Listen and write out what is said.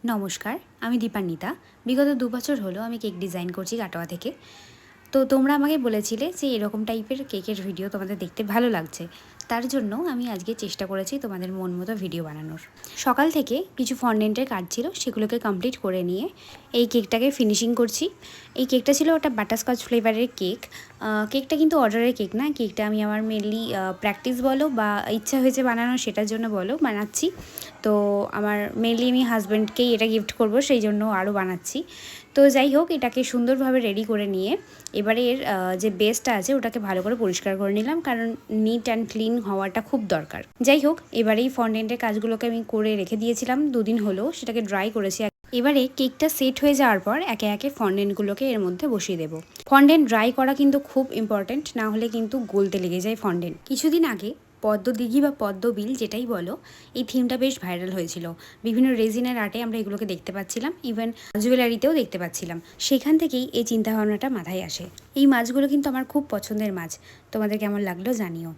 নমস্কার, আমি দীপান্বিতা। বিগত ২ বছর হলো আমি কেক ডিজাইন করছি কাটোয়া থেকে। তো তোমরা আমাকে বলেছিলে যে এরকম টাইপের কেকের ভিডিও তোমাদের দেখতে ভালো লাগছে। তার জন্য আমি আজকে চেষ্টা করেছি তোমাদের মন মতো ভিডিও বানানোর। সকাল থেকে কিছু ফন্ডেন্টের কাজ ছিল, সেগুলোকে কমপ্লিট করে নিয়ে এই কেকটাকে ফিনিশিং করছি। এই কেকটা ছিল ওটা বাটারস্কচ ফ্লেভারের কেক। কেকটা কিন্তু অর্ডারের কেক না, কেকটা আমি আমার মেনলি প্র্যাকটিস বলো বা ইচ্ছা হয়েছে বানানো সেটার জন্য বলো বানাচ্ছি। তো আমার মেনলি আমি হাজব্যান্ডকেই এটা গিফট করব, সেই জন্য আরও বানাচ্ছি। তো যাই হোক, এটাকে সুন্দরভাবে রেডি করে নিয়ে এবারে এর যে বেসটা আছে ওটাকে ভালো করে পরিষ্কার করে নিলাম, কারণ নিট অ্যান্ড ক্লিন হওয়াটা খুব দরকার। যাই হোক, এবারে এই ফন্ডেন্টের কাজগুলোকে আমি করে রেখে দিয়েছিলাম, 2 দিন হলো সেটাকে ড্রাই করেছি। এবারে কেকটা সেট হয়ে যাওয়ার পর একে একে ফন্ডেন্টগুলোকে এর মধ্যে বসিয়ে দেবো। ফন্ডেন্ট ড্রাই করা কিন্তু খুব ইম্পর্টেন্ট, না হলে কিন্তু গলতে লেগে যায় ফন্ডেন্ট। কিছুদিন আগে পদ্মদিঘি বা পদ্মবিল যেটাই বলো, এই থিমটা বেশ ভাইরাল হয়েছিল। বিভিন্ন রেজিনের আর্টে আমরা এগুলোকে দেখতে পাচ্ছিলাম, ইভেন জুয়েলারিতেও দেখতে পাচ্ছিলাম। সেখান থেকেই এই চিন্তাভাবনাটা মাথায় আসে। এই মাছগুলো কিন্তু আমার খুব পছন্দের মাছ। তোমাদের কেমন লাগলো জানিও।